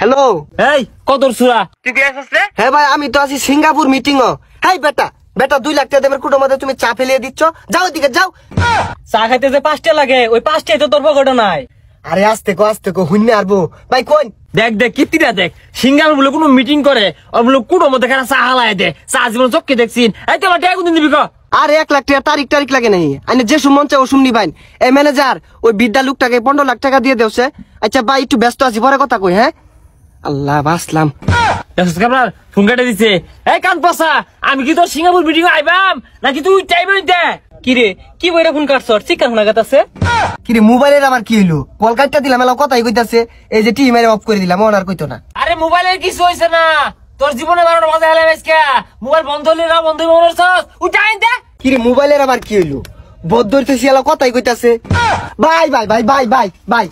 Hello এই কদর সুরা তুই কে আসছ রে? হ্যাঁ ভাই আমি তো আছি সিঙ্গাপুর মিটিং ও। হাই বেটা বেটা 2 লাখ টাকা দেবের কুটোর মধ্যে তুমি চা ফেলিয়ে দিচ্ছ, যাও এদিকে যাও। চা খাইতে যে 5টা লাগে ওই 5টাই তো তোর পকেটে নাই। আরে আস্তে কো হুন্নে আরবো ভাই কোন দেখ দেখ কীর্তিটা দেখ, সিঙ্গাপুর বলে কোনো মিটিং করে ওর বলে কুটোর মধ্যে খানা চা হালায় দে, চা জীবন চোখকে দেখছিন। এই তোমার টাকা কোনদিন দিবি ক? আর 1 লাখ টাকা তারিখ লাগে নাই আইনে যে সুমন চাও শুননি ভাই। এই ম্যানেজার ওই বিদ্যা লোকটাকে 15 লাখ টাকা দিয়ে দেওছে। আচ্ছা ভাই একটু ব্যস্ত আছি পরে কথা কই। হ্যাঁ আল্লাহ বাসলাম। আপনার ফোন কেটে দিছে। এই কান পসা, আমি কি তোর সিঙ্গাপুর মিটিং আইবাম নাকি তুই টাইমে দে? কি রে কি বইরা ফোন কাটছ? চিকান শোনা গেছে। কিরে মোবাইলের আমার কি হইলো? কল কাটটা দিলাম এলা কথাই কইতাছে। এই যে টি মেরে অফ করে দিলাম ওন আর কইতো না। আরে মোবাইলের কিছু হইছে না, তোর জীবনে 12টা বাজে হেলে আজকে মোবাইল বন্ধ হইলে না বন্ধ হইব মনে হচ্ছে। উঠাই দে। কিরে মোবাইলের আবার কি হইলো? বদ ধরতেছি এলা কথাই কইতাছে। Bye bye bye bye bye bye.